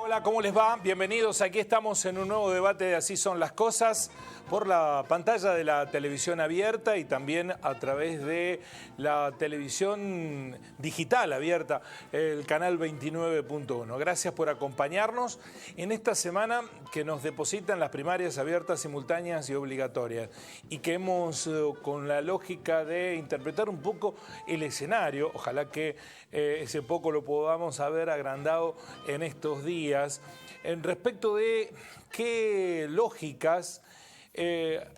Hola, ¿cómo les va? Bienvenidos. Aquí estamos en un nuevo debate de Así son las cosas por la pantalla de la televisión abierta y también a través de la televisión digital abierta, el canal 29.1. Gracias por acompañarnos en esta semana que nos depositan las primarias abiertas, simultáneas y obligatorias y que hemos, con la lógica de interpretar un poco el escenario, ojalá que ese poco lo podamos haber agrandado en estos días, en respecto de qué lógicas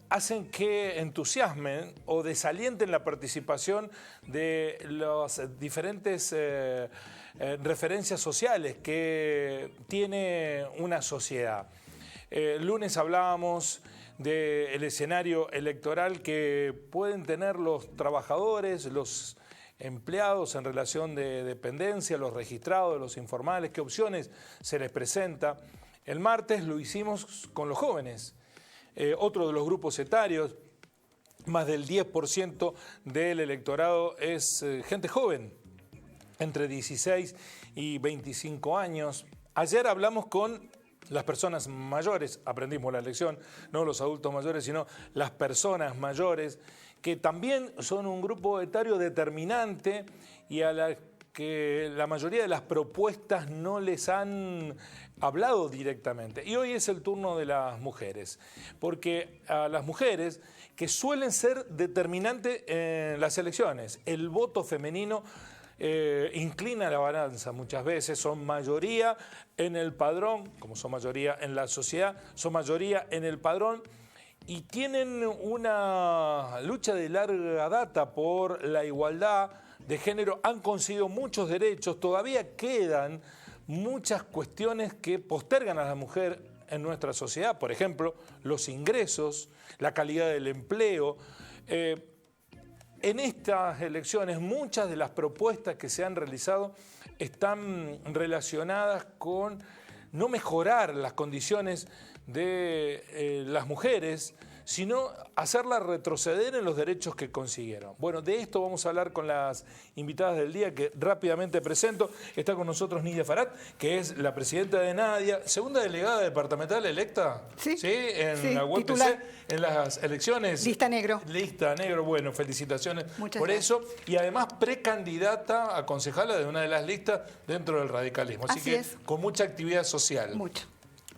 hacen que entusiasmen o desalienten la participación de las diferentes referencias sociales que tiene una sociedad. El lunes hablábamos del escenario electoral que pueden tener los trabajadores, los empleados en relación de dependencia, los registrados, los informales, qué opciones se les presenta. El martes lo hicimos con los jóvenes. Otro de los grupos etarios, más del 10% del electorado es gente joven, entre 16 y 25 años. Ayer hablamos con las personas mayores, aprendimos la lección, no los adultos mayores, sino las personas mayores, que también son un grupo etario determinante y a la que la mayoría de las propuestas no les han hablado directamente. Y hoy es el turno de las mujeres, porque a las mujeres, que suelen ser determinantes en las elecciones, el voto femenino inclina la balanza muchas veces, son mayoría en el padrón, como son mayoría en la sociedad, son mayoría en el padrón, y tienen una lucha de larga data por la igualdad de género, han conseguido muchos derechos, todavía quedan muchas cuestiones que postergan a la mujer en nuestra sociedad, por ejemplo, los ingresos, la calidad del empleo. En estas elecciones muchas de las propuestas que se han realizado están relacionadas con no mejorar las condiciones de las mujeres, sino hacerlas retroceder en los derechos que consiguieron. Bueno, de esto vamos a hablar con las invitadas del día que rápidamente presento. Está con nosotros Nidia Farat, que es la presidenta de Nadia, segunda delegada departamental electa. Sí, en la UPC, titular. En las elecciones. Lista negro. Lista negro, bueno, felicitaciones Muchas por gracias. eso. Y además precandidata a concejala de una de las listas dentro del radicalismo. Así que es. con mucha actividad social. Mucho.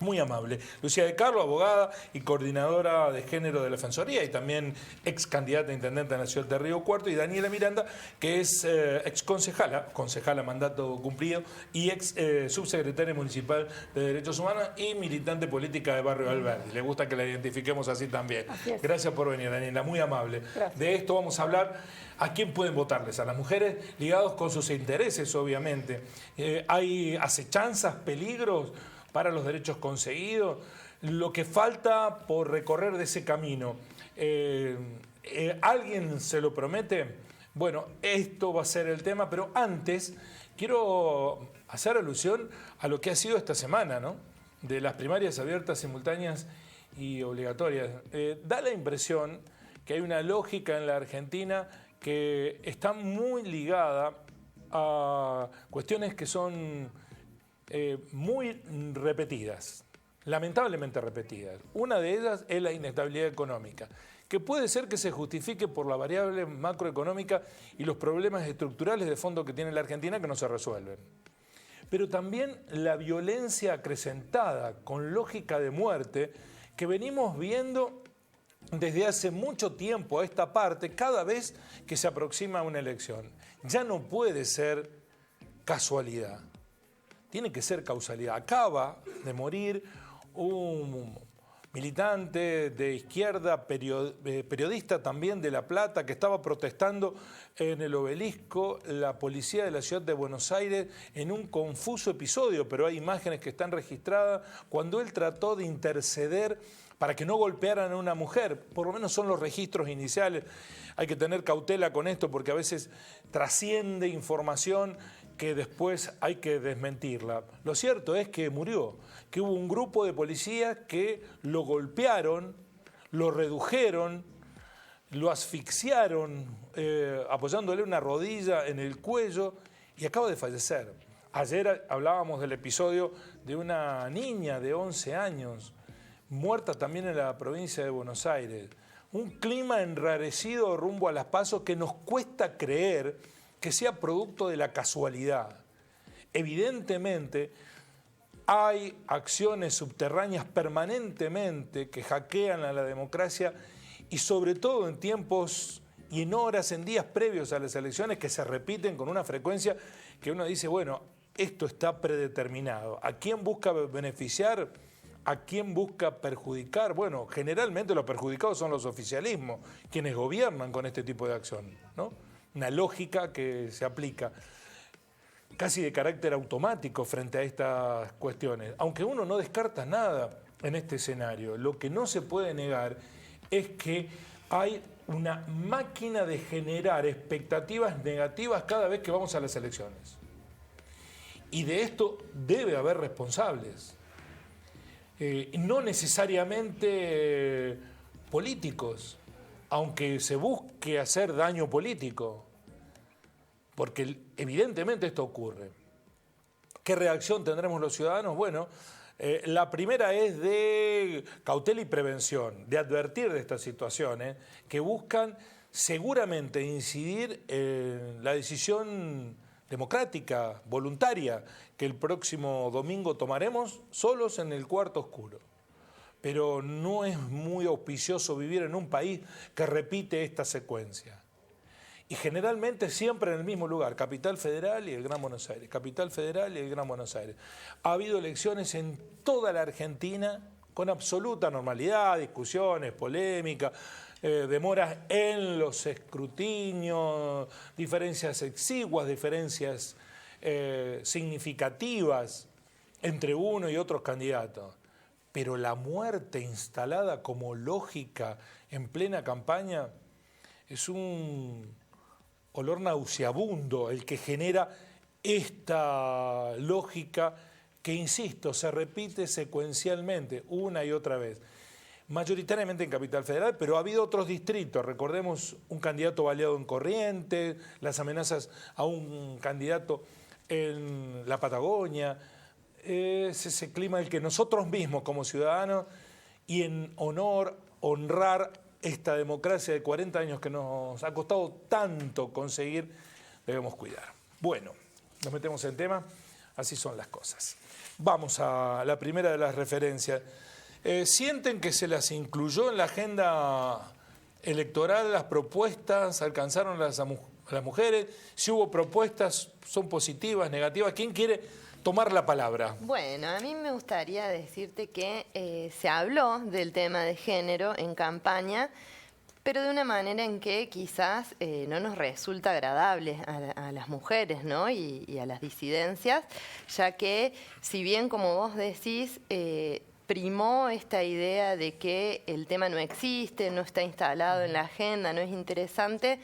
Muy amable. Lucía de Carlo, abogada y coordinadora de género de la Defensoría y también ex candidata a intendente en la ciudad de Río Cuarto. Y Daniela Miranda, que es ex concejala mandato cumplido y ex subsecretaria municipal de Derechos Humanos y militante política de Barrio Alberdi. Le gusta que la identifiquemos así también. Así es. Gracias por venir, Daniela, muy amable. Gracias. De esto vamos a hablar. ¿A quién pueden votarles? A las mujeres ligados con sus intereses, obviamente. Hay acechanzas, peligros para los derechos conseguidos, lo que falta por recorrer de ese camino. ¿Alguien se lo promete? Bueno, esto va a ser el tema, pero antes quiero hacer alusión a lo que ha sido esta semana, ¿no? De las primarias abiertas, simultáneas y obligatorias. Da la impresión que hay una lógica en la Argentina que está muy ligada a cuestiones que son muy repetidas, lamentablemente repetidas. Una de ellas es la inestabilidad económica, que puede ser que se justifique por la variable macroeconómica y los problemas estructurales de fondo que tiene la Argentina que no se resuelven. Pero también la violencia acrecentada con lógica de muerte que venimos viendo desde hace mucho tiempo a esta parte, cada vez que se aproxima una elección. Ya no puede ser casualidad. Tiene que ser causalidad. Acaba de morir un militante de izquierda, periodista también de La Plata, que estaba protestando en el Obelisco, la policía de la ciudad de Buenos Aires, en un confuso episodio, pero hay imágenes que están registradas, cuando él trató de interceder para que no golpearan a una mujer. Por lo menos son los registros iniciales. Hay que tener cautela con esto porque a veces trasciende información que después hay que desmentirla. Lo cierto es que murió, que hubo un grupo de policías que lo golpearon, lo redujeron, lo asfixiaron, apoyándole una rodilla en el cuello y acaba de fallecer. Ayer hablábamos del episodio de una niña de 11 años, muerta también en la provincia de Buenos Aires. Un clima enrarecido rumbo a las PASO que nos cuesta creer que sea producto de la casualidad. Evidentemente, hay acciones subterráneas permanentemente que hackean a la democracia y sobre todo en tiempos y en horas, en días previos a las elecciones que se repiten con una frecuencia que uno dice, bueno, esto está predeterminado. ¿A quién busca beneficiar? ¿A quién busca perjudicar? Bueno, generalmente los perjudicados son los oficialismos, quienes gobiernan con este tipo de acción, ¿no? Una lógica que se aplica casi de carácter automático frente a estas cuestiones. Aunque uno no descarta nada en este escenario, lo que no se puede negar es que hay una máquina de generar expectativas negativas cada vez que vamos a las elecciones. Y de esto debe haber responsables. No necesariamente políticos, aunque se busque hacer daño político, porque evidentemente esto ocurre. ¿Qué reacción tendremos los ciudadanos? Bueno, la primera es de cautela y prevención, de advertir de estas situaciones que buscan seguramente incidir en la decisión democrática, voluntaria, que el próximo domingo tomaremos solos en el cuarto oscuro. Pero no es muy auspicioso vivir en un país que repite esta secuencia. Y generalmente siempre en el mismo lugar, Capital Federal y el Gran Buenos Aires, Capital Federal y el Gran Buenos Aires. Ha habido elecciones en toda la Argentina con absoluta normalidad, discusiones, polémicas, demoras en los escrutinios, diferencias exiguas, diferencias significativas entre uno y otros candidatos. Pero la muerte instalada como lógica en plena campaña es un olor nauseabundo el que genera esta lógica que, insisto, se repite secuencialmente una y otra vez. Mayoritariamente en Capital Federal, pero ha habido otros distritos. Recordemos un candidato baleado en Corrientes, las amenazas a un candidato en la Patagonia. Es ese clima el que nosotros mismos como ciudadanos y en honrar esta democracia de 40 años que nos ha costado tanto conseguir, debemos cuidar. Bueno, nos metemos en tema, así son las cosas. Vamos a la primera de las referencias. ¿Sienten que se las incluyó en la agenda electoral las propuestas? ¿Alcanzaron las mujeres? Si hubo propuestas, ¿son positivas, negativas? ¿Quién quiere tomar la palabra? Bueno, a mí me gustaría decirte que se habló del tema de género en campaña, pero de una manera en que quizás no nos resulta agradable a las mujeres, ¿no? y a las disidencias, ya que si bien, como vos decís, primó esta idea de que el tema no existe, no está instalado en la agenda, no es interesante.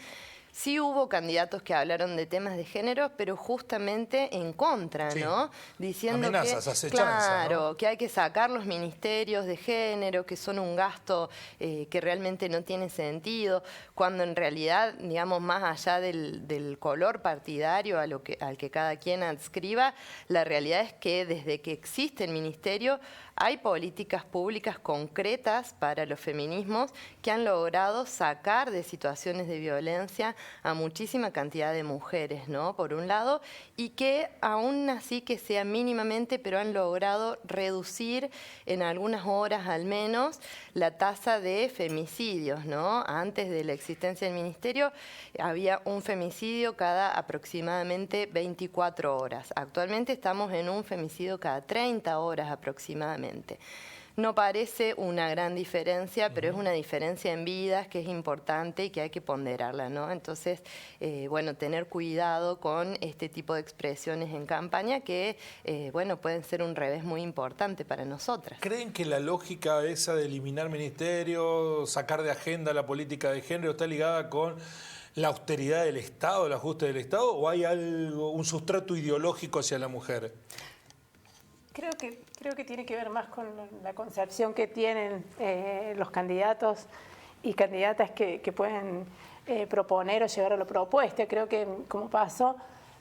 Sí hubo candidatos que hablaron de temas de género, pero justamente en contra, sí, ¿no? Diciendo amenazas, que, acechanza, claro, ¿no? Que hay que sacar los ministerios de género, que son un gasto que realmente no tiene sentido, cuando en realidad, digamos, más allá del color partidario al que cada quien adscriba, la realidad es que desde que existe el ministerio hay políticas públicas concretas para los feminismos que han logrado sacar de situaciones de violencia a muchísima cantidad de mujeres, ¿no? Por un lado, y que aún así que sea mínimamente, pero han logrado reducir en algunas horas al menos la tasa de femicidios, ¿no? Antes de la existencia del ministerio había un femicidio cada aproximadamente 24 horas. Actualmente estamos en un femicidio cada 30 horas aproximadamente. No parece una gran diferencia, pero es una diferencia en vidas que es importante y que hay que ponderarla, ¿no? Entonces, bueno, tener cuidado con este tipo de expresiones en campaña que, bueno, pueden ser un revés muy importante para nosotras. ¿Creen que la lógica esa de eliminar ministerios, sacar de agenda la política de género está ligada con la austeridad del Estado, el ajuste del Estado, o hay algo, un sustrato ideológico hacia la mujer? Creo que tiene que ver más con la concepción que tienen los candidatos y candidatas que pueden proponer o llevar a la propuesta. Creo que, como pasó,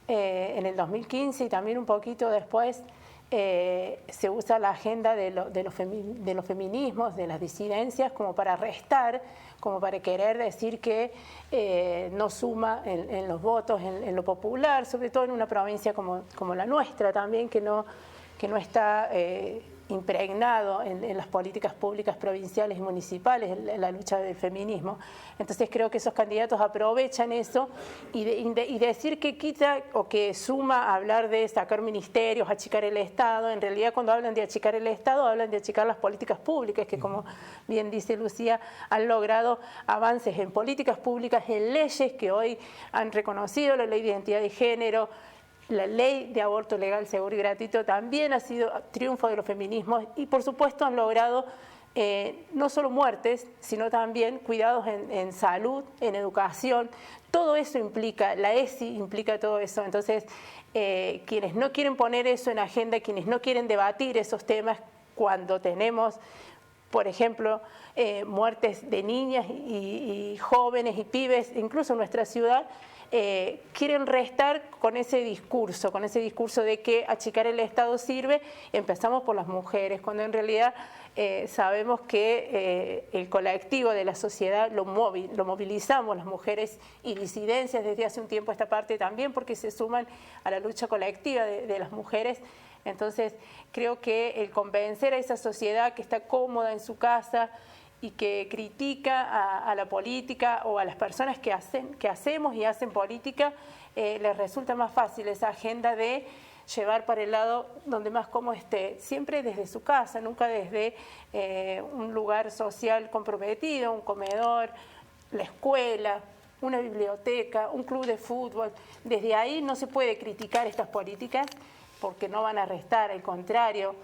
en el 2015 y también un poquito después, se usa la agenda de los feminismos, de las disidencias, como para restar, como para querer decir que no suma en los votos, en lo popular, sobre todo en una provincia como la nuestra también, que no está impregnado en las políticas públicas provinciales y municipales, en la lucha del feminismo. Entonces creo que esos candidatos aprovechan eso y decir que quita o que suma hablar de sacar ministerios, achicar el Estado. En realidad, cuando hablan de achicar el Estado, hablan de achicar las políticas públicas, que, como bien dice Lucía, han logrado avances en políticas públicas, en leyes que hoy han reconocido, la ley de identidad de género, la ley de aborto legal, seguro y gratuito también ha sido triunfo de los feminismos y, por supuesto, han logrado no solo muertes, sino también cuidados en salud, en educación. Todo eso implica, la ESI implica todo eso. Entonces, quienes no quieren poner eso en agenda, quienes no quieren debatir esos temas cuando tenemos, por ejemplo, muertes de niñas y jóvenes y pibes, incluso en nuestra ciudad, quieren restar con ese discurso de que achicar el Estado sirve. Empezamos por las mujeres, cuando en realidad sabemos que el colectivo de la sociedad lo movilizamos las mujeres y disidencias desde hace un tiempo a esta parte también, porque se suman a la lucha colectiva de las mujeres. Entonces creo que el convencer a esa sociedad que está cómoda en su casa y que critica a la política o a las personas que hacemos y hacen política, les resulta más fácil esa agenda de llevar para el lado donde más cómodo esté, siempre desde su casa, nunca desde un lugar social comprometido, un comedor, la escuela, una biblioteca, un club de fútbol. Desde ahí no se puede criticar estas políticas porque no van a restar, al contrario,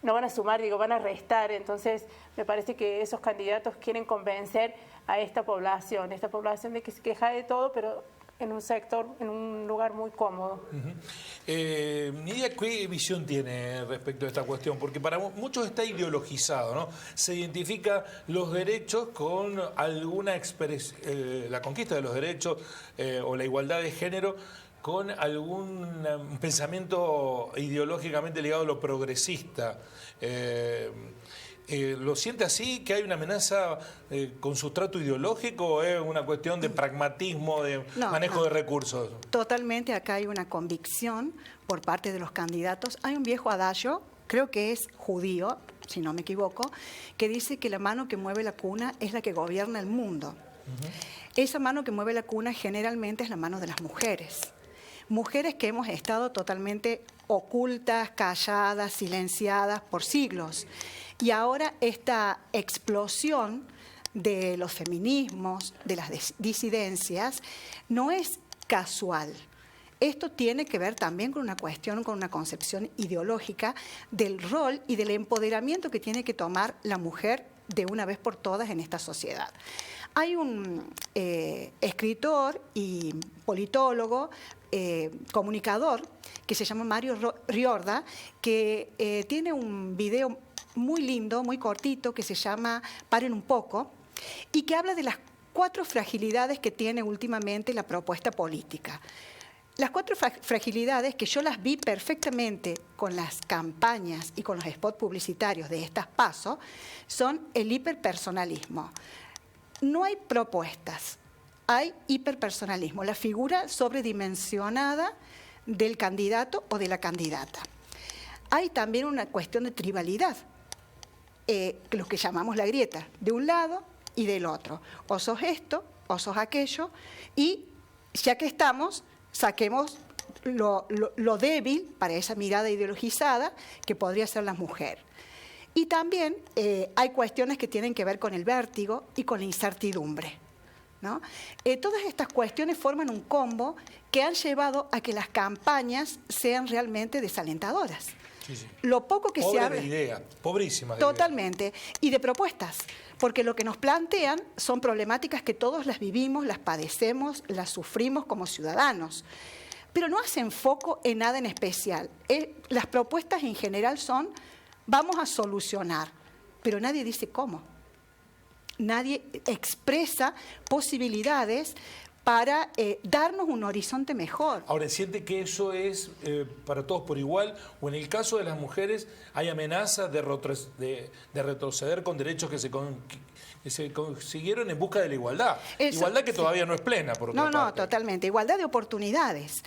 no van a sumar, van a restar. Entonces me parece que esos candidatos quieren convencer a esta población de que se queja de todo, pero en un sector, en un lugar muy cómodo. Nidia, ¿qué visión tiene respecto a esta cuestión? Porque para muchos está ideologizado, ¿no? Se identifica los derechos con alguna expresión, la conquista de los derechos o la igualdad de género, con algún pensamiento ideológicamente ligado a lo progresista. ¿Lo siente así, que hay una amenaza con sustrato ideológico, o es una cuestión de pragmatismo, de manejo de recursos? Totalmente, acá hay una convicción por parte de los candidatos. Hay un viejo adagio, creo que es judío, si no me equivoco, que dice que la mano que mueve la cuna es la que gobierna el mundo. Esa mano que mueve la cuna generalmente es la mano de las mujeres. Mujeres que hemos estado totalmente ocultas, calladas, silenciadas por siglos. Y ahora esta explosión de los feminismos, de las disidencias, no es casual. Esto tiene que ver también con una cuestión, con una concepción ideológica del rol y del empoderamiento que tiene que tomar la mujer de una vez por todas en esta sociedad. Hay un escritor y politólogo, comunicador, que se llama Mario Riorda, que tiene un video muy lindo, muy cortito, que se llama Paren un poco, y que habla de las 4 fragilidades que tiene últimamente la propuesta política. Las 4 fragilidades, que yo las vi perfectamente con las campañas y con los spots publicitarios de estas PASO, son el hiperpersonalismo. No hay propuestas, hay hiperpersonalismo, la figura sobredimensionada del candidato o de la candidata. Hay también una cuestión de tribalidad, lo que llamamos la grieta, de un lado y del otro. O sos esto, o sos aquello, y ya que estamos, saquemos lo débil para esa mirada ideologizada que podría ser la mujer. Y también hay cuestiones que tienen que ver con el vértigo y con la incertidumbre, ¿no? Todas estas cuestiones forman un combo que han llevado a que las campañas sean realmente desalentadoras. Sí, sí. Lo poco que se habla... Pobre de idea, pobrísima de totalmente, y de propuestas, porque lo que nos plantean son problemáticas que todos las vivimos, las padecemos, las sufrimos como ciudadanos, pero no hacen foco en nada en especial. Las propuestas en general son: vamos a solucionar, pero nadie dice cómo. Nadie expresa posibilidades para darnos un horizonte mejor. Ahora, ¿siente que eso es para todos por igual? ¿O en el caso de las mujeres hay amenazas de retroceder con derechos que se consiguieron en busca de la igualdad? Eso, igualdad que todavía no es plena, por otra parte. No, totalmente. Igualdad de oportunidades.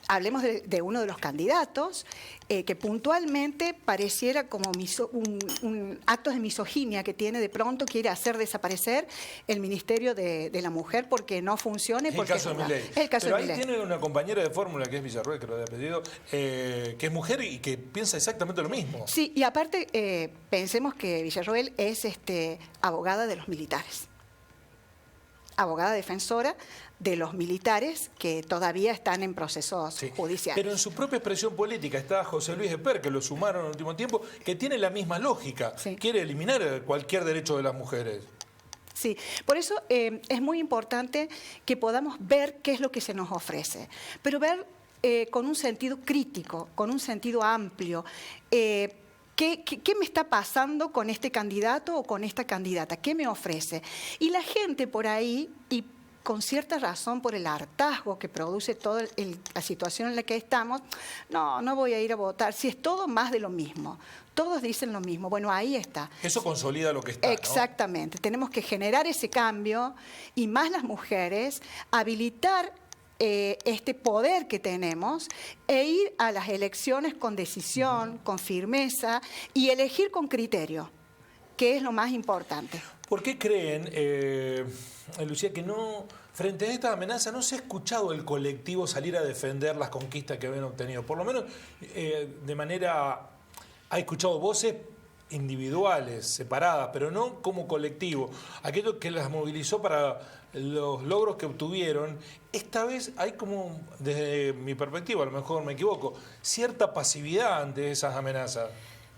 Hablemos de uno de los candidatos que puntualmente pareciera como un acto de misoginia que tiene, de pronto quiere hacer desaparecer el Ministerio de la Mujer porque no funcione. Es el caso de Milei. Pero ahí tiene una compañera de fórmula que es Villarroel, que lo había pedido, que es mujer y que piensa exactamente lo mismo. Sí, y aparte pensemos que Villarroel es abogada de los militares. Abogada defensora de los militares que todavía están en procesos judiciales. Pero en su propia expresión política está José Luis Esper, que lo sumaron en el último tiempo, que tiene la misma lógica. Sí. Quiere eliminar cualquier derecho de las mujeres. Sí, por eso es muy importante que podamos ver qué es lo que se nos ofrece, pero ver con un sentido crítico, con un sentido amplio. ¿Qué me está pasando con este candidato o con esta candidata? ¿Qué me ofrece? Y la gente por ahí, y con cierta razón por el hartazgo que produce toda la situación en la que estamos, no voy a ir a votar, si es todo más de lo mismo. Todos dicen lo mismo. Bueno, ahí está. Eso consolida lo que está, Exactamente. ¿No? Tenemos que generar ese cambio y más las mujeres, habilitar este poder que tenemos e ir a las elecciones con decisión, con firmeza y elegir con criterio, que es lo más importante. ¿Por qué creen, Lucía, que frente a esta amenaza no se ha escuchado el colectivo salir a defender las conquistas que habían obtenido? Por lo menos de manera... Ha escuchado voces individuales, separadas, pero no como colectivo. Aquello que las movilizó para los logros que obtuvieron. Esta vez hay como, desde mi perspectiva, a lo mejor me equivoco, cierta pasividad ante esas amenazas.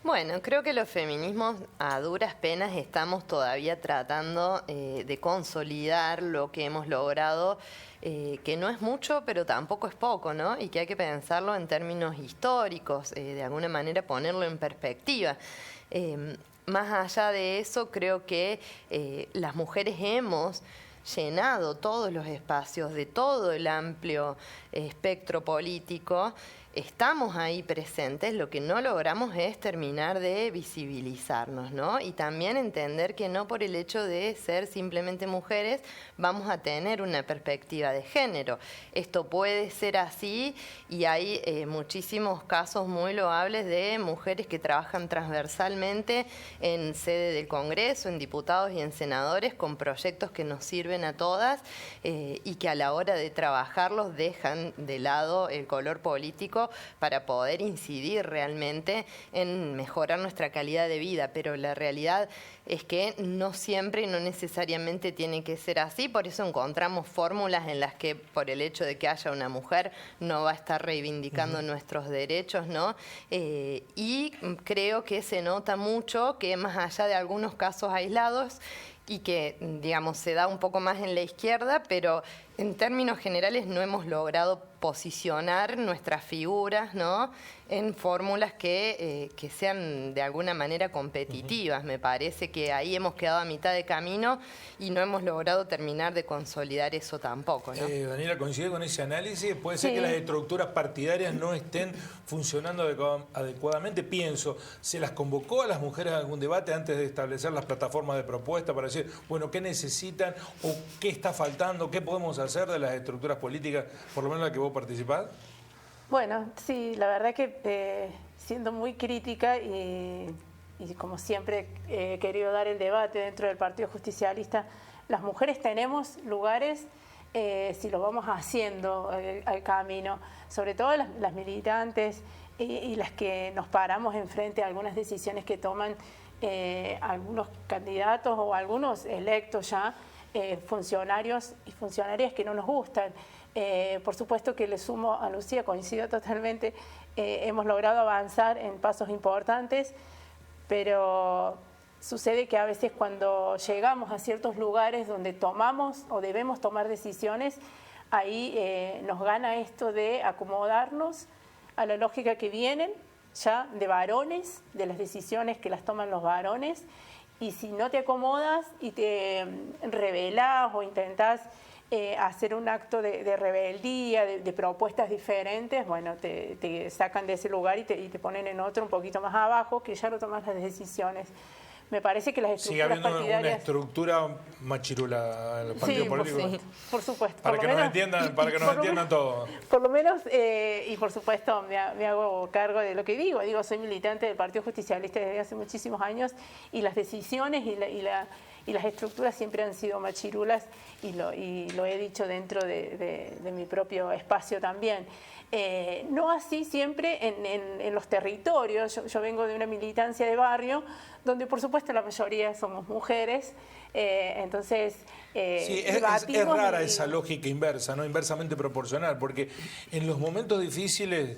Bueno, creo que los feminismos a duras penas estamos todavía tratando de consolidar lo que hemos logrado, que no es mucho, pero tampoco es poco, ¿no? Y que hay que pensarlo en términos históricos, de alguna manera ponerlo en perspectiva. Más allá de eso, creo que las mujeres hemos llenado todos los espacios de todo el amplio espectro político. Estamos ahí presentes, lo que no logramos es terminar de visibilizarnos, ¿no? Y también entender que no por el hecho de ser simplemente mujeres vamos a tener una perspectiva de género. Esto puede ser así y hay muchísimos casos muy loables de mujeres que trabajan transversalmente en sede del Congreso, en diputados y en senadores, con proyectos que nos sirven a todas y que a la hora de trabajarlos dejan de lado el color político para poder incidir realmente en mejorar nuestra calidad de vida, pero la realidad es que no siempre y no necesariamente tiene que ser así, por eso encontramos fórmulas en las que por el hecho de que haya una mujer no va a estar reivindicando nuestros derechos, ¿no? Y creo que se nota mucho que más allá de algunos casos aislados y que, digamos, se da un poco más en la izquierda, pero en términos generales no hemos logrado posicionar nuestras figuras, ¿no?, en fórmulas que sean de alguna manera competitivas. Me parece que ahí hemos quedado a mitad de camino y no hemos logrado terminar de consolidar eso tampoco, ¿no? Daniela, ¿coincide con ese análisis? ¿Puede ser que las estructuras partidarias no estén funcionando adecuadamente? Pienso, ¿se las convocó a las mujeres a algún debate antes de establecer las plataformas de propuesta para decir, bueno, qué necesitan o qué está faltando, qué podemos hacer de las estructuras políticas, por lo menos la que vos participás? Bueno, sí, la verdad que siendo muy crítica y como siempre he querido dar el debate dentro del Partido Justicialista, las mujeres tenemos lugares si lo vamos haciendo al camino, sobre todo las militantes y las que nos paramos enfrente a algunas decisiones que toman algunos candidatos o algunos electos ya, funcionarios y funcionarias que no nos gustan. Por supuesto que le sumo a Lucía, coincido totalmente, hemos logrado avanzar en pasos importantes, pero sucede que a veces cuando llegamos a ciertos lugares donde tomamos o debemos tomar decisiones, ahí nos gana esto de acomodarnos a la lógica que vienen ya de varones, de las decisiones que las toman los varones, y si no te acomodas y te rebelás o intentás hacer un acto de rebeldía, de propuestas diferentes, bueno, te sacan de ese lugar y te ponen en otro un poquito más abajo, que ya no tomas las decisiones. Me parece que las estructuras sigue habiendo partidarias... una estructura machirula en los partidos políticos. Por supuesto. Para que nos entiendan todo. Por lo menos, y por supuesto me hago cargo de lo que digo. Soy militante del Partido Justicialista desde hace muchísimos años y las decisiones y las estructuras siempre han sido machirulas y lo he dicho dentro de mi propio espacio también. No así siempre en los territorios. Yo vengo de una militancia de barrio donde por supuesto la mayoría somos mujeres, entonces sí, es rara esa lógica inversa, ¿no? Inversamente proporcional, porque en los momentos difíciles,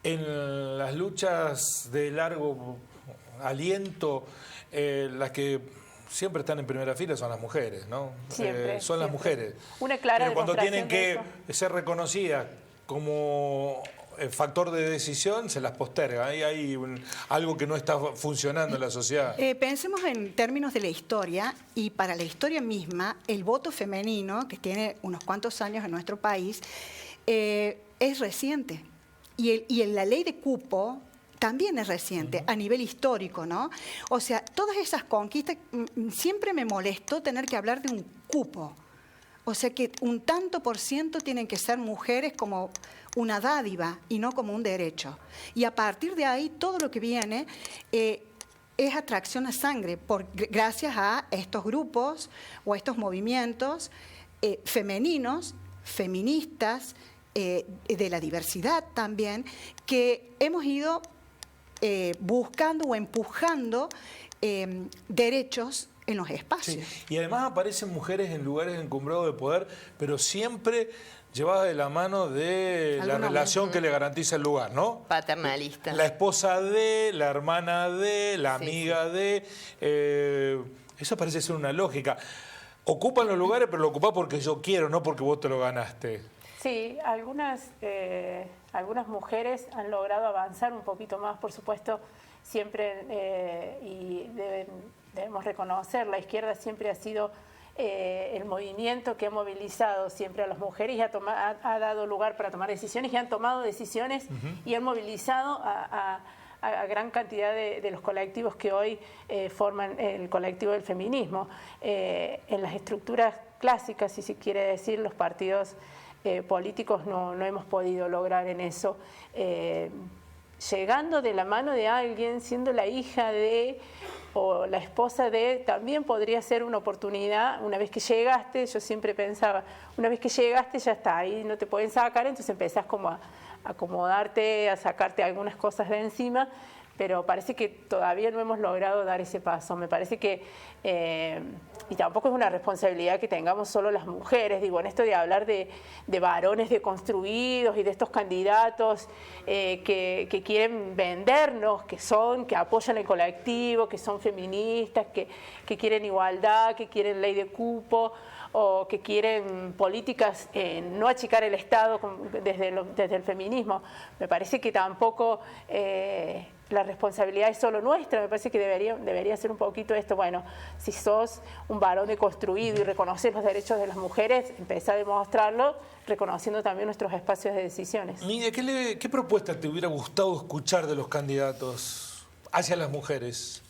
en las luchas de largo aliento, las que siempre están en primera fila son las mujeres, ¿no? Siempre, son las mujeres. Una clara cuando tienen que de ser reconocidas como factor de decisión, se las posterga. Ahí hay algo que no está funcionando en la sociedad. Pensemos en términos de la historia, y para la historia misma, el voto femenino, que tiene unos cuantos años en nuestro país, es reciente. Y en la ley de cupo también es reciente, a nivel histórico, ¿no? O sea, todas esas conquistas, siempre me molestó tener que hablar de un cupo. O sea que un tanto por ciento tienen que ser mujeres como una dádiva y no como un derecho. Y a partir de ahí, todo lo que viene es atracción a sangre, gracias a estos grupos o estos movimientos femeninos, feministas, de la diversidad también, que hemos ido buscando o empujando derechos en los espacios. Sí. Y además aparecen mujeres en lugares encumbrados de poder, pero siempre llevadas de la mano de la relación que le garantiza el lugar, ¿no? Paternalista. La esposa de, la hermana de, la amiga de... eso parece ser una lógica. Ocupan los lugares, pero lo ocupan porque yo quiero, no porque vos te lo ganaste. Sí, algunas mujeres han logrado avanzar un poquito más, por supuesto, siempre, y debemos reconocer, la izquierda siempre ha sido el movimiento que ha movilizado siempre a las mujeres y ha dado lugar para tomar decisiones, y han tomado decisiones y han movilizado a gran cantidad de los colectivos que hoy forman el colectivo del feminismo. En las estructuras clásicas, si se quiere decir, los partidos políticos no hemos podido lograr en eso. Llegando de la mano de alguien, siendo la hija de o la esposa de, también podría ser una oportunidad. Una vez que llegaste, yo siempre pensaba, una vez que llegaste ya está, ahí no te pueden sacar, entonces empezás como a acomodarte, a sacarte algunas cosas de encima, pero parece que todavía no hemos logrado dar ese paso. Me parece que, y tampoco es una responsabilidad que tengamos solo las mujeres, digo, en esto de hablar de varones deconstruidos y de estos candidatos que quieren vendernos, que apoyan el colectivo, que son feministas, que quieren igualdad, que quieren ley de cupo, o que quieren políticas, no achicar el Estado desde el feminismo. Me parece que tampoco la responsabilidad es solo nuestra. Me parece que debería ser un poquito esto, bueno, si sos un varón deconstruido y reconoces los derechos de las mujeres, empezá a demostrarlo reconociendo también nuestros espacios de decisiones. Nidia, ¿qué propuesta te hubiera gustado escuchar de los candidatos hacia las mujeres?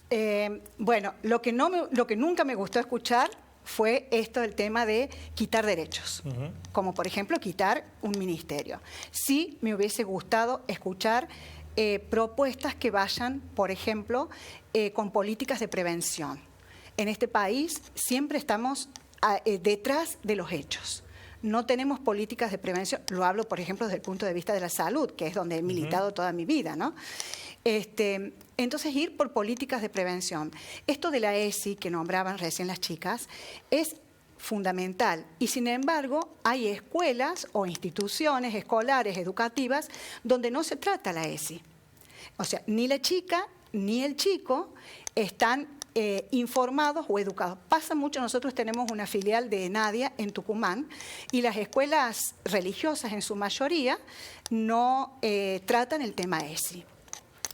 Bueno, lo que nunca me gustó escuchar fue esto del tema de quitar derechos, como por ejemplo quitar un ministerio. Sí me hubiese gustado escuchar propuestas que vayan, por ejemplo, con políticas de prevención. En este país siempre estamos detrás de los hechos. No tenemos políticas de prevención. Lo hablo, por ejemplo, desde el punto de vista de la salud, que es donde he militado toda mi vida, ¿no? Entonces, ir por políticas de prevención. Esto de la ESI, que nombraban recién las chicas, es fundamental. Y sin embargo, hay escuelas o instituciones escolares, educativas, donde no se trata la ESI. O sea, ni la chica ni el chico están informados o educados. Pasa mucho, nosotros tenemos una filial de Nadia en Tucumán y las escuelas religiosas en su mayoría no tratan el tema ESI.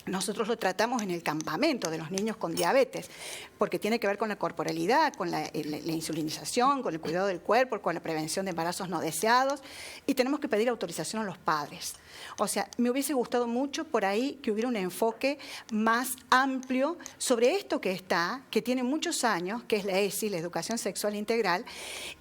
nosotros lo tratamos en el campamento de los niños con diabetes, porque tiene que ver con la corporalidad, con la insulinización, con el cuidado del cuerpo, con la prevención de embarazos no deseados, y tenemos que pedir autorización a los padres. O sea, me hubiese gustado mucho por ahí que hubiera un enfoque más amplio sobre esto que tiene muchos años, que es la ESI, la Educación Sexual Integral,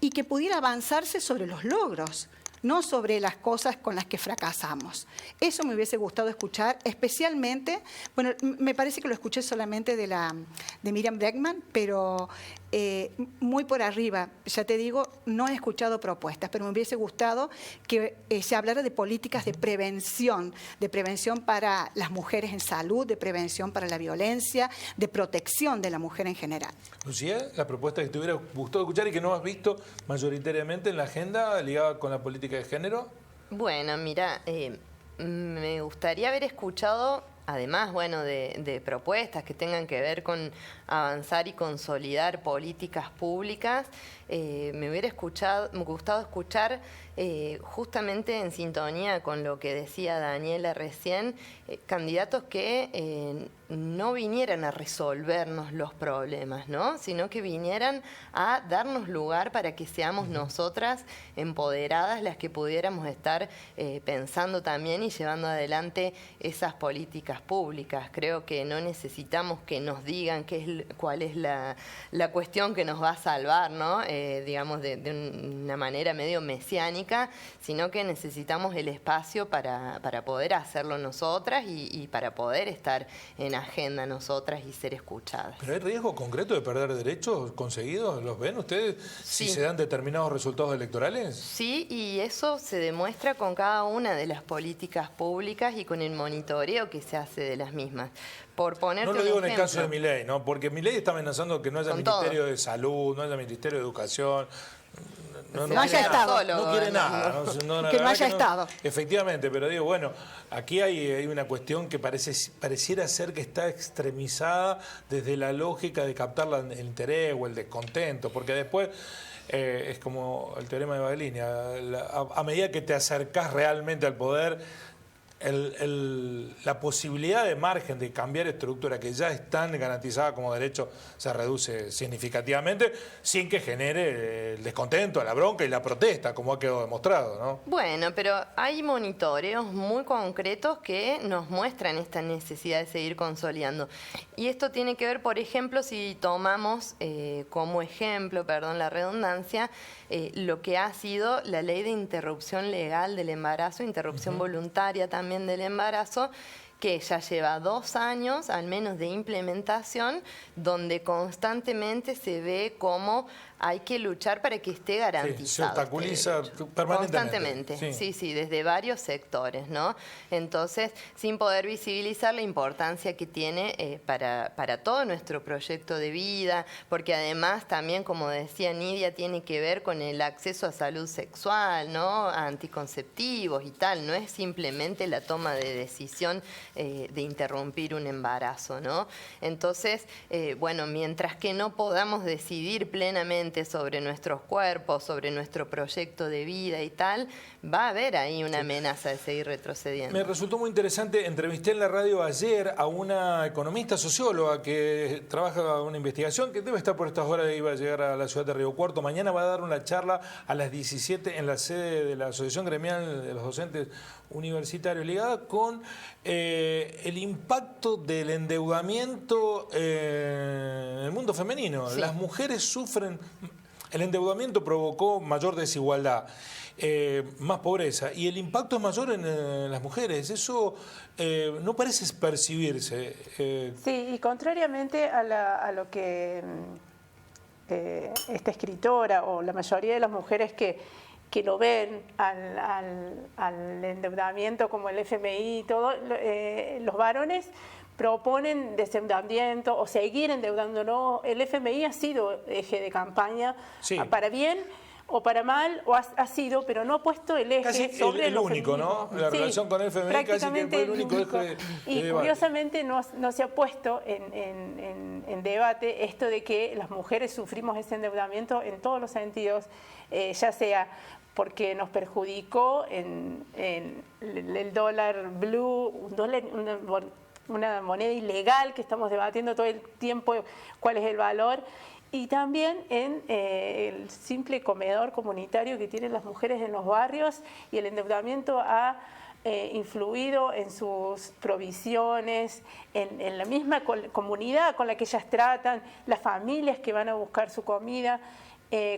y que pudiera avanzarse sobre los logros, no sobre las cosas con las que fracasamos. Eso me hubiese gustado escuchar, especialmente, bueno, me parece que lo escuché solamente de Miriam Bregman, pero muy por arriba. Ya te digo, no he escuchado propuestas, pero me hubiese gustado que se hablara de políticas de prevención para las mujeres en salud, de prevención para la violencia, de protección de la mujer en general. Lucía, la propuesta que te hubiera gustado escuchar y que no has visto mayoritariamente en la agenda ligada con la política de género. Bueno, mira, me gustaría haber escuchado, además, bueno, de propuestas que tengan que ver con avanzar y consolidar políticas públicas, me hubiera gustado escuchar, justamente en sintonía con lo que decía Daniela recién, candidatos que no vinieran a resolvernos los problemas, ¿no? Sino que vinieran a darnos lugar para que seamos nosotras empoderadas las que pudiéramos estar pensando también y llevando adelante esas políticas públicas. Creo que no necesitamos que nos digan cuál es la cuestión que nos va a salvar, ¿no? Digamos, de una manera medio mesiánica, sino que necesitamos el espacio para poder hacerlo nosotras y para poder estar en agenda nosotras y ser escuchadas. ¿Pero hay riesgo concreto de perder derechos conseguidos? ¿Los ven ustedes si se dan determinados resultados electorales? Sí, y eso se demuestra con cada una de las políticas públicas y con el monitoreo que se hace de las mismas. Por ponerte no lo digo un en el caso de Milei, ¿no? Porque Milei está amenazando que no haya Ministerio de Salud, no haya Ministerio de Educación. No haya Estado. No quiere nada. Que no haya Estado. Efectivamente, pero digo, bueno, aquí hay una cuestión que pareciera ser que está extremizada desde la lógica de captar el interés o el descontento, porque después es como el teorema de Baglini, a medida que te acercás realmente al poder, la posibilidad de margen de cambiar estructura que ya están garantizadas como derecho se reduce significativamente sin que genere el descontento, la bronca y la protesta, como ha quedado demostrado, ¿no? Bueno, pero hay monitoreos muy concretos que nos muestran esta necesidad de seguir consolidando. Y esto tiene que ver, por ejemplo, si tomamos como ejemplo, perdón la redundancia, lo que ha sido la ley de interrupción legal del embarazo, interrupción voluntaria también del embarazo, que ya lleva 2 años al menos de implementación, donde constantemente se ve cómo hay que luchar para que esté garantizado. Sí, se obstaculiza permanentemente. Constantemente, sí, desde varios sectores, ¿no? Entonces, sin poder visibilizar la importancia que tiene para todo nuestro proyecto de vida, porque además también, como decía Nidia, tiene que ver con el acceso a salud sexual, ¿no? A anticonceptivos y tal, no es simplemente la toma de decisión de interrumpir un embarazo, ¿no? Entonces, bueno, mientras que no podamos decidir plenamente sobre nuestros cuerpos, sobre nuestro proyecto de vida y tal, va a haber ahí una amenaza de seguir retrocediendo. Me resultó muy interesante, entrevisté en la radio ayer a una economista socióloga que trabaja una investigación que debe estar por estas horas, iba a llegar a la ciudad de Río Cuarto. Mañana va a dar una charla a las 17 en la sede de la Asociación Gremial de los Docentes Universitarios, ligada con el impacto del endeudamiento en el mundo femenino. Sí. Las mujeres sufren, el endeudamiento provocó mayor desigualdad, más pobreza, y el impacto es mayor en las mujeres. Eso no parece percibirse. Sí, y contrariamente a lo que esta escritora o la mayoría de las mujeres que lo ven al endeudamiento como el FMI y todo, los varones proponen desendeudamiento o seguir endeudándonos. El FMI ha sido eje de campaña, para bien o para mal, o ha sido, pero no ha puesto el eje casi sobre el único, ¿no? La relación con el FMI casi que fue el único eje y curiosamente no se ha puesto en debate esto de que las mujeres sufrimos ese endeudamiento en todos los sentidos, ya sea porque nos perjudicó en el dólar blue, una moneda ilegal que estamos debatiendo todo el tiempo cuál es el valor. Y también en el simple comedor comunitario que tienen las mujeres en los barrios, y el endeudamiento ha influido en sus provisiones, en la misma comunidad con la que ellas tratan, las familias que van a buscar su comida.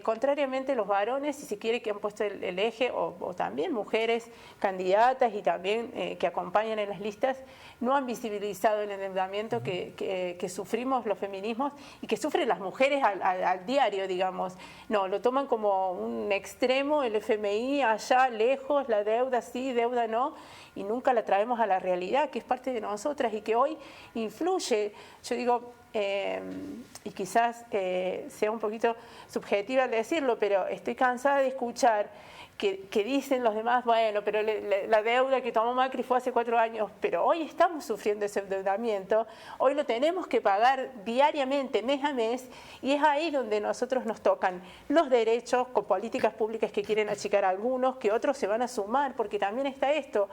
Contrariamente los varones, si se quiere, que han puesto el eje, o también mujeres candidatas y también que acompañan en las listas, no han visibilizado el endeudamiento que sufrimos los feminismos y que sufren las mujeres al diario, digamos. No, lo toman como un extremo, el FMI allá lejos, la deuda sí, deuda no, y nunca la traemos a la realidad, que es parte de nosotras y que hoy influye. Yo digo, y quizás sea un poquito subjetiva al decirlo, pero estoy cansada de escuchar que dicen los demás, bueno, pero la deuda que tomó Macri fue hace 4 años, pero hoy estamos sufriendo ese endeudamiento, hoy lo tenemos que pagar diariamente, mes a mes, y es ahí donde nosotros nos tocan los derechos con políticas públicas que quieren achicar a algunos, que otros se van a sumar, porque también está esto,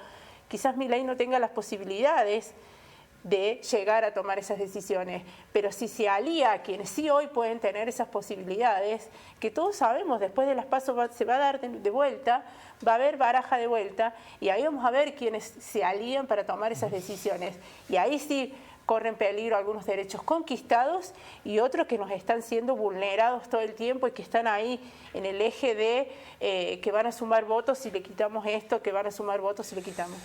quizás Milei no tenga las posibilidades de llegar a tomar esas decisiones, pero si se alía a quienes sí hoy pueden tener esas posibilidades, que todos sabemos después de las PASO se va a dar de vuelta, va a haber baraja de vuelta, y ahí vamos a ver quienes se alían para tomar esas decisiones, y ahí sí corren peligro algunos derechos conquistados y otros que nos están siendo vulnerados todo el tiempo y que están ahí en el eje de que van a sumar votos si le quitamos esto, que van a sumar votos si le quitamos.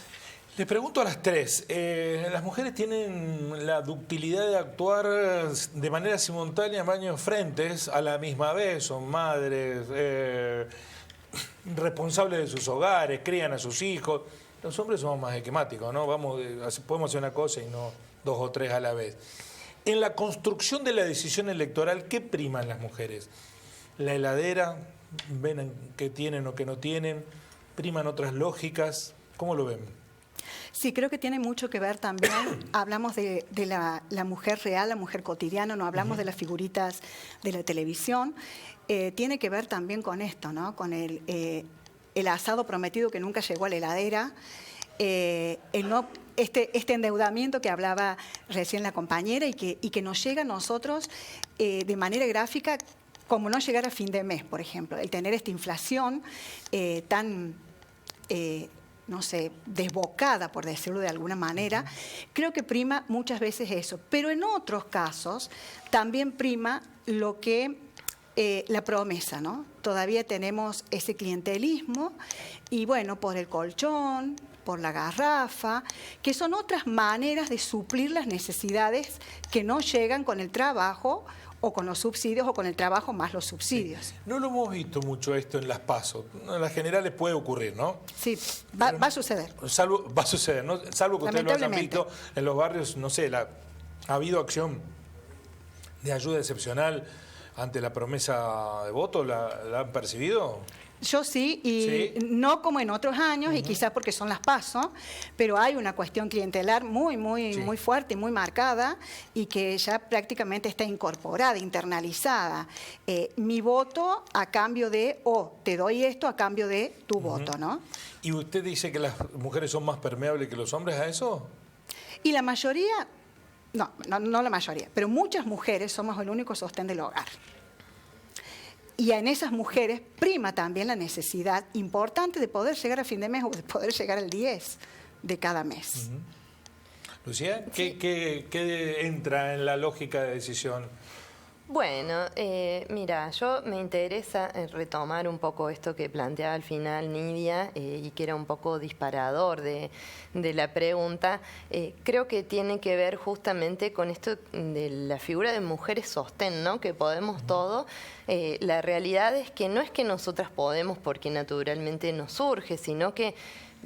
Les pregunto a las tres, ¿las mujeres tienen la ductilidad de actuar de manera simultánea en varios frentes a la misma vez? Son madres, responsables de sus hogares, crían a sus hijos. Los hombres somos más esquemáticos, ¿no? Podemos hacer una cosa y no 2 o 3 a la vez. En la construcción de la decisión electoral, ¿qué priman las mujeres? ¿La heladera? ¿Ven qué tienen o qué no tienen? ¿Priman otras lógicas? ¿Cómo lo ven? Sí, creo que tiene mucho que ver también, hablamos de la mujer real, la mujer cotidiana, no hablamos de las figuritas de la televisión, tiene que ver también con esto, ¿no? Con el asado prometido que nunca llegó a la heladera, este endeudamiento que hablaba recién la compañera y que nos llega a nosotros de manera gráfica, como no llegar a fin de mes, por ejemplo, el tener esta inflación tan... no sé, desbocada, por decirlo de alguna manera, creo que prima muchas veces eso. Pero en otros casos también prima lo que la promesa, ¿no? Todavía tenemos ese clientelismo y bueno, por el colchón, por la garrafa, que son otras maneras de suplir las necesidades que no llegan con el trabajo o con los subsidios o con el trabajo más los subsidios. Sí. No lo hemos visto mucho esto en las PASO. En las generales puede ocurrir, ¿no? Sí, va a suceder. Va a suceder, ¿no? Salvo que ustedes lo hayan visto en los barrios, no sé, ha habido acción de ayuda excepcional ante la promesa de voto, ¿la han percibido? Yo sí, y no como en otros años, y quizás porque son las PASO, pero hay una cuestión clientelar muy fuerte y muy marcada, y que ya prácticamente está incorporada, internalizada. Mi voto a cambio de, te doy esto a cambio de tu voto, ¿no? ¿Y usted dice que las mujeres son más permeables que los hombres a eso? Y la mayoría, no la mayoría, pero muchas mujeres somos el único sostén del hogar. Y en esas mujeres prima también la necesidad importante de poder llegar a fin de mes o de poder llegar al 10 de cada mes. Lucía, ¿qué entra en la lógica de decisión? Bueno, mira, yo me interesa retomar un poco esto que planteaba al final Nidia y que era un poco disparador de la pregunta. Creo que tiene que ver justamente con esto de la figura de mujeres sostén, ¿no? Que podemos todo. La realidad es que no es que nosotras podemos porque naturalmente nos surge, sino que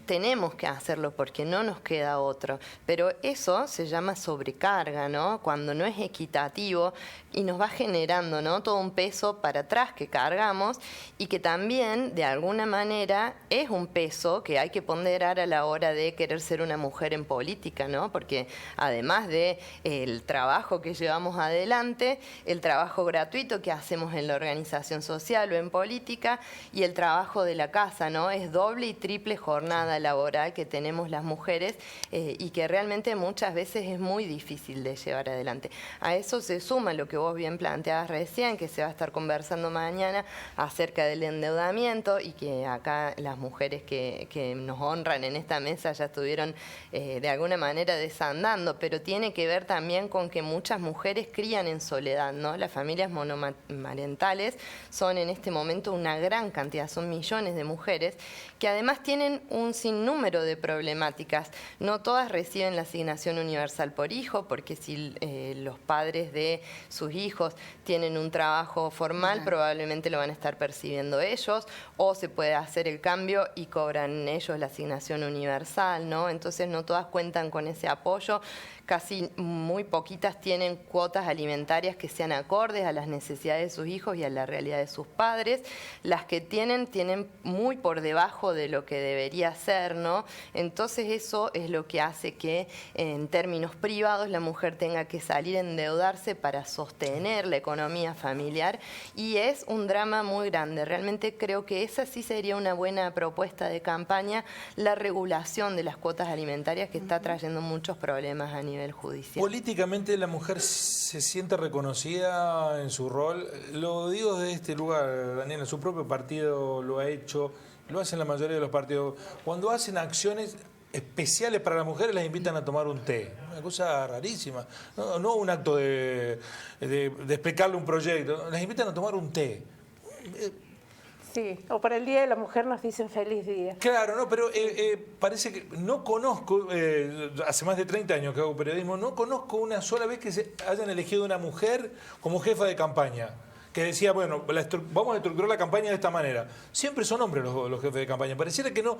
tenemos que hacerlo porque no nos queda otro. Pero eso se llama sobrecarga, ¿no? Cuando no es equitativo y nos va generando, ¿no? Todo un peso para atrás que cargamos y que también, de alguna manera, es un peso que hay que ponderar a la hora de querer ser una mujer en política, ¿no? Porque además de el trabajo que llevamos adelante, el trabajo gratuito que hacemos en la organización social o en política y el trabajo de la casa, ¿no? Es doble y triple jornada jornada laboral que tenemos las mujeres y que realmente muchas veces es muy difícil de llevar adelante. A eso se suma lo que vos bien planteabas recién, que se va a estar conversando mañana acerca del endeudamiento y que acá las mujeres que nos honran en esta mesa ya estuvieron de alguna manera desandando, pero tiene que ver también con que muchas mujeres crían en soledad, ¿no? Las familias monomarentales son en este momento una gran cantidad, son millones de mujeres que además tienen un sinnúmero de problemáticas. No todas reciben la asignación universal por hijo, porque si los padres de sus hijos tienen un trabajo formal, probablemente lo van a estar percibiendo ellos, o se puede hacer el cambio y cobran ellos la asignación universal, ¿no? Entonces no todas cuentan con ese apoyo. Casi muy poquitas tienen cuotas alimentarias que sean acordes a las necesidades de sus hijos y a la realidad de sus padres. Las que tienen muy por debajo de lo que debería ser, ¿no? Entonces eso es lo que hace que en términos privados la mujer tenga que salir a endeudarse para sostener la economía familiar y es un drama muy grande. Realmente creo que esa sí sería una buena propuesta de campaña, la regulación de las cuotas alimentarias que está trayendo muchos problemas a nivel judicial. Políticamente la mujer se siente reconocida en su rol. Lo digo desde este lugar, Daniela, su propio partido lo ha hecho, lo hacen la mayoría de los partidos. Cuando hacen acciones especiales para las mujeres las invitan a tomar un té. Una cosa rarísima. No un acto de explicarle un proyecto. Las invitan a tomar un té. Sí, o para el Día de la Mujer nos dicen feliz día. Claro, no, pero parece que no conozco, hace más de 30 años que hago periodismo, no conozco una sola vez que se hayan elegido una mujer como jefa de campaña. Que decía, bueno, vamos a estructurar la campaña de esta manera. Siempre son hombres los jefes de campaña. Pareciera que no,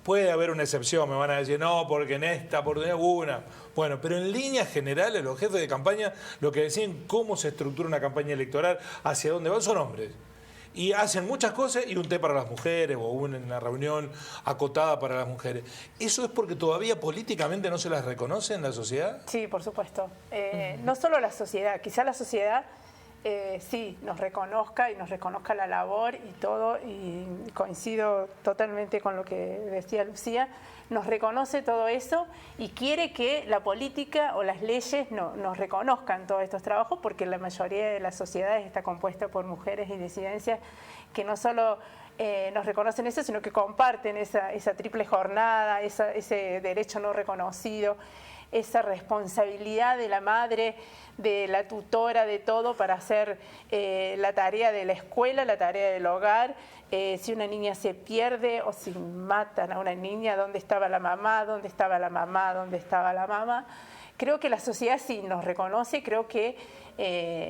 puede haber una excepción, me van a decir, no, porque en esta oportunidad hubo una. Bueno, pero en líneas generales los jefes de campaña, lo que deciden cómo se estructura una campaña electoral, hacia dónde van, son hombres. Y hacen muchas cosas y un té para las mujeres o una reunión acotada para las mujeres. ¿Eso es porque todavía políticamente no se las reconoce en la sociedad? Sí, por supuesto. No solo la sociedad, quizá la sociedad sí nos reconozca y nos reconozca la labor y todo, y coincido totalmente con lo que decía Lucía, nos reconoce todo eso y quiere que la política o las leyes nos reconozcan todos estos trabajos, porque la mayoría de las sociedades está compuesta por mujeres y disidencias que no solo nos reconocen eso, sino que comparten esa triple jornada, ese derecho no reconocido, esa responsabilidad de la madre, de la tutora, de todo para hacer la tarea de la escuela, la tarea del hogar. Si una niña se pierde o si matan a una niña, ¿dónde estaba la mamá? ¿Dónde estaba la mamá? ¿Dónde estaba la mamá? Creo que la sociedad sí nos reconoce, creo que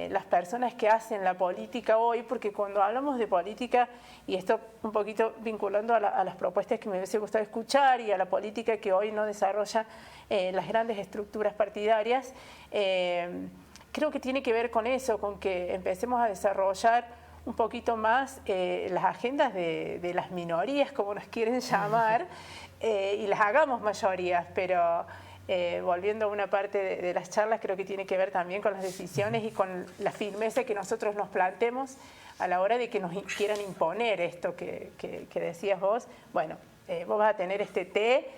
las personas que hacen la política hoy, porque cuando hablamos de política, y esto un poquito vinculando a las propuestas que me hubiese gustado escuchar y a la política que hoy no desarrolla las grandes estructuras partidarias, creo que tiene que ver con eso, con que empecemos a desarrollar un poquito más las agendas de las minorías, como nos quieren llamar, y las hagamos mayorías, pero volviendo a una parte de las charlas, creo que tiene que ver también con las decisiones y con la firmeza que nosotros nos planteemos a la hora de que nos quieran imponer esto que decías vos. Bueno, vos vas a tener este té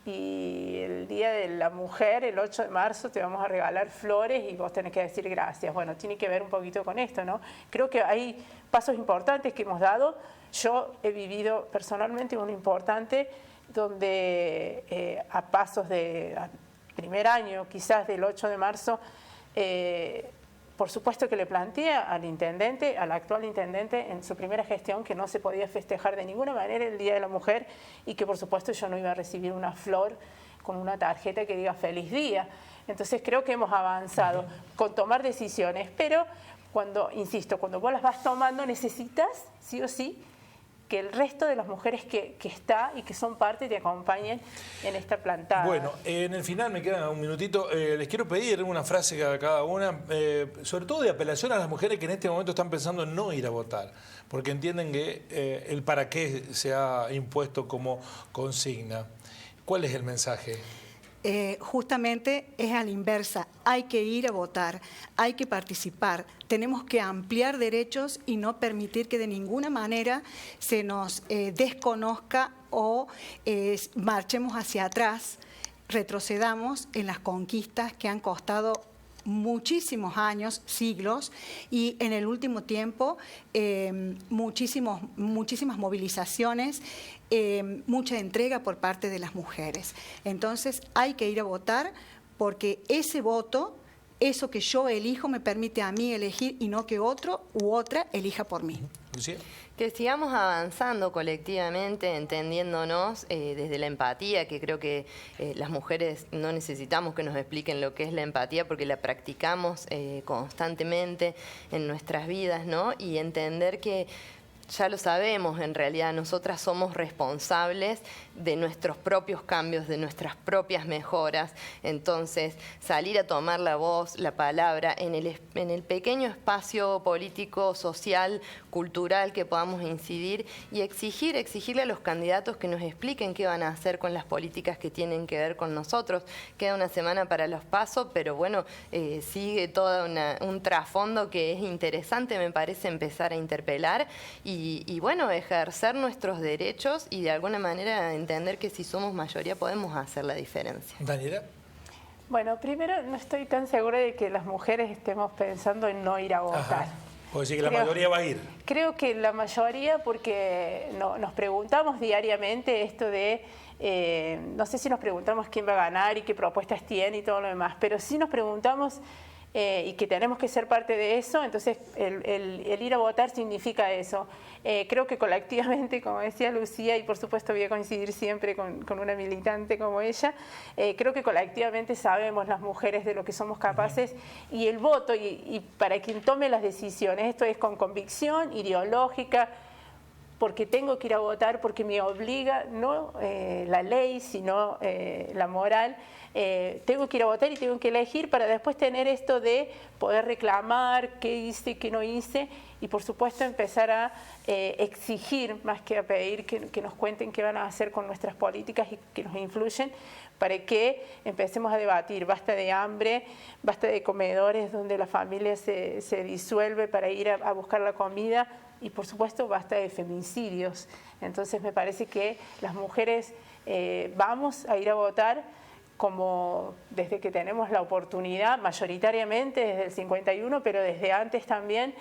y el Día de la Mujer, el 8 de marzo, te vamos a regalar flores y vos tenés que decir gracias. Bueno, tiene que ver un poquito con esto, ¿no? Creo que hay pasos importantes que hemos dado. Yo he vivido personalmente uno importante donde a pasos de primer año, quizás del 8 de marzo, por supuesto que le planteé al intendente, al actual intendente, en su primera gestión, que no se podía festejar de ninguna manera el Día de la Mujer y que por supuesto yo no iba a recibir una flor con una tarjeta que diga feliz día. Entonces creo que hemos avanzado con tomar decisiones, pero insisto, cuando vos las vas tomando necesitas, sí o sí, que el resto de las mujeres que está y que son parte te acompañen en esta plantada. Bueno, en el final me queda un minutito. Les quiero pedir una frase a cada una, sobre todo de apelación a las mujeres que en este momento están pensando en no ir a votar, porque entienden que el para qué se ha impuesto como consigna. ¿Cuál es el mensaje? justamente es a la inversa. Hay que ir a votar, hay que participar, tenemos que ampliar derechos y no permitir que de ninguna manera se nos desconozca o marchemos hacia atrás, retrocedamos en las conquistas que han costado muchísimos años, siglos, y en el último tiempo muchísimas movilizaciones, mucha entrega por parte de las mujeres. Entonces hay que ir a votar porque ese voto, eso que yo elijo, me permite a mí elegir y no que otro u otra elija por mí. Lucía. Que sigamos avanzando colectivamente, entendiéndonos desde la empatía, que creo que las mujeres no necesitamos que nos expliquen lo que es la empatía porque la practicamos constantemente en nuestras vidas, ¿no? Y entender que ya lo sabemos, en realidad nosotras somos responsables de nuestros propios cambios, de nuestras propias mejoras. Entonces, salir a tomar la voz, la palabra, en el pequeño espacio político, social, cultural que podamos incidir y exigirle a los candidatos que nos expliquen qué van a hacer con las políticas que tienen que ver con nosotros. Queda una semana para los pasos, pero bueno, sigue todo un trasfondo que es interesante, me parece, empezar a interpelar y bueno, ejercer nuestros derechos y de alguna manera entender que si somos mayoría podemos hacer la diferencia. Daniela. Bueno, primero no estoy tan segura de que las mujeres estemos pensando en no ir a votar. Ajá. Puedo decir que la mayoría va a ir. Creo que la mayoría, porque nos preguntamos diariamente esto de, no sé si nos preguntamos quién va a ganar y qué propuestas tiene y todo lo demás, pero sí nos preguntamos y que tenemos que ser parte de eso, entonces el ir a votar significa eso. Creo que colectivamente, como decía Lucía, y por supuesto voy a coincidir siempre con una militante como ella, creo que colectivamente sabemos las mujeres de lo que somos capaces y el voto, y para quien tome las decisiones, esto es con convicción ideológica, porque tengo que ir a votar, porque me obliga, no la ley, sino la moral. Tengo que ir a votar y tengo que elegir para después tener esto de poder reclamar qué hice, qué no hice y por supuesto empezar a exigir más que a pedir que nos cuenten qué van a hacer con nuestras políticas y que nos influyen para que empecemos a debatir. Basta de hambre, basta de comedores donde la familia se disuelve para ir a buscar la comida y por supuesto basta de feminicidios. Entonces me parece que las mujeres vamos a ir a votar como desde que tenemos la oportunidad, mayoritariamente desde el 51, pero desde antes también,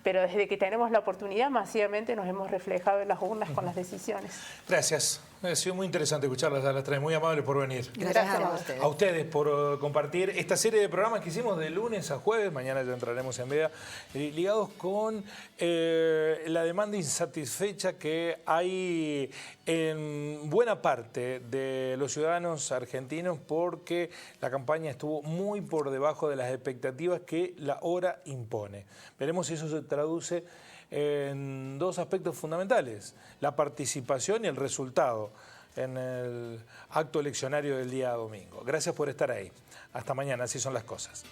pero desde que tenemos la oportunidad masivamente nos hemos reflejado en las urnas con las decisiones. Gracias. Ha sido muy interesante escucharlas a las tres. Muy amables por venir. Gracias a ustedes. A ustedes por compartir esta serie de programas que hicimos de lunes a jueves. Mañana ya entraremos en veda, ligados con la demanda insatisfecha que hay en buena parte de los ciudadanos argentinos porque la campaña estuvo muy por debajo de las expectativas que la hora impone. Veremos si eso se traduce en dos aspectos fundamentales: la participación y el resultado en el acto eleccionario del día domingo. Gracias por estar ahí. Hasta mañana, así son las cosas.